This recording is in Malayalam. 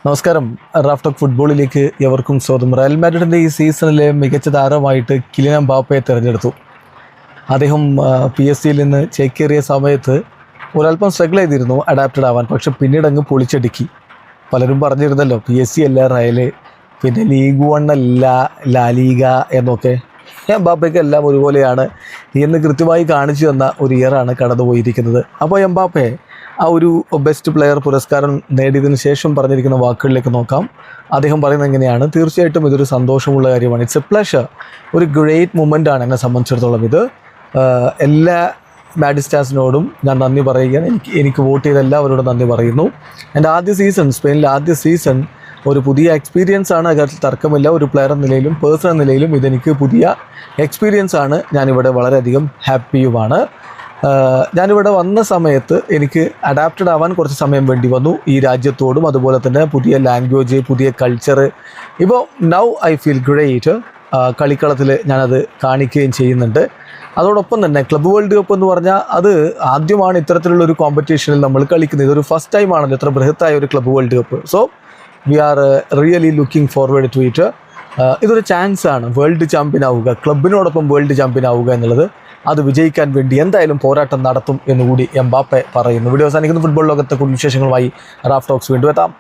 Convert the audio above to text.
നമസ്കാരം. റാഫ് ടോക്ക് ഫുട്ബോളിലേക്ക് എവർക്കും സ്വാഗതം. റയൽ മാഡ്രിഡിൻ്റെ ഈ സീസണിലെ മികച്ച താരമായിട്ട് കിലിയൻ എംബാപ്പയെ തിരഞ്ഞെടുത്തു. അദ്ദേഹം PSG നിന്ന് ചേക്കേറിയ സമയത്ത് ഒരല്പം സ്ട്രഗിൾ ചെയ്തിരുന്നു അഡാപ്റ്റഡ് ആവാൻ. പക്ഷെ പിന്നീട് അങ്ങ് പൊളിച്ചടുക്കി. പലരും പറഞ്ഞിരുന്നല്ലോ PSG അല്ല റയല്, പിന്നെ ലീഗ് 1 അല്ല ലാലീഗ എന്നൊക്കെ. എംബാപ്പയ്ക്ക് എല്ലാം ഒരുപോലെയാണ് എന്ന് കൃത്യമായി കാണിച്ചു തന്ന ഒരു ഇയറാണ് കടന്നുപോയിരിക്കുന്നത്. അപ്പോൾ എംബാപ്പെ ആ ഒരു ബെസ്റ്റ് പ്ലെയർ പുരസ്കാരം നേടിയതിനു ശേഷം പറഞ്ഞിരിക്കുന്ന വാക്കുകളിലേക്ക് നോക്കാം. അദ്ദേഹം പറയുന്നത് എങ്ങനെയാണ്: തീർച്ചയായിട്ടും ഇതൊരു സന്തോഷമുള്ള കാര്യമാണ്. It's A pleasure. ഒരു ഗ്രേറ്റ് മൊമെൻ്റാണ് എന്നെ സംബന്ധിച്ചിടത്തോളം. ഇത് എല്ലാ മാഡിസ്റ്റാസിനോടും ഞാൻ നന്ദി പറയുകയാണ്. എനിക്ക് വോട്ട് ചെയ്ത എല്ലാവരോടും നന്ദി പറയുന്നു. എൻ്റെ ആദ്യ സീസൺ, സ്പെയിനിലെ ആദ്യ സീസൺ ഒരു പുതിയ എക്സ്പീരിയൻസ് ആണ്, കാര്യത്തിൽ തർക്കമില്ല. ഒരു പ്ലെയർ എന്ന നിലയിലും പേഴ്സൺ എന്ന നിലയിലും ഇതെനിക്ക് പുതിയ എക്സ്പീരിയൻസ് ആണ്. ഞാനിവിടെ വളരെയധികം ഹാപ്പിയുമാണ്. ഞാനിവിടെ വന്ന സമയത്ത് എനിക്ക് അഡാപ്റ്റഡ് ആവാൻ കുറച്ച് സമയം വേണ്ടി വന്നു ഈ രാജ്യത്തോടും, അതുപോലെ തന്നെ പുതിയ ലാംഗ്വേജ്, പുതിയ കൾച്ചർ. ഇപ്പോൾ നൗ ഐ ഫീൽ ഗ്രേറ്റ്. കളിക്കളത്തിൽ ഞാനത് കാണിക്കുകയും ചെയ്യുന്നുണ്ട്. അതോടൊപ്പം തന്നെ ക്ലബ്ബ് വേൾഡ് കപ്പ് എന്ന് പറഞ്ഞാൽ അത് ആദ്യമാണ് ഇത്തരത്തിലുള്ളൊരു കോമ്പറ്റീഷനിൽ നമ്മൾ കളിക്കുന്നത്. ഇതൊരു ഫസ്റ്റ് ടൈമാണല്ലോ ഇത്ര ബൃഹത്തായ ഒരു club world cup. So we are really looking forward to it. ഇതൊരു ചാൻസാണ് വേൾഡ് ചാമ്പ്യൻ ആവുക, ക്ലബിനോടൊപ്പം വേൾഡ് ചാമ്പ്യൻ ആവുക എന്നുള്ളത്. അത് വിജയിക്കാൻ വേണ്ടി എന്തായാലും പോരാട്ടം നടത്തും എന്നുകൂടി എംബാപ്പെ പറയുന്നു. വീഡിയോ അവസാനിക്കുന്ന ഫുട്ബോൾ ലോകത്തെ കൂടുതൽ വിശേഷങ്ങളുമായി റാഫ് ടോക്സ് വീണ്ടും എത്താം.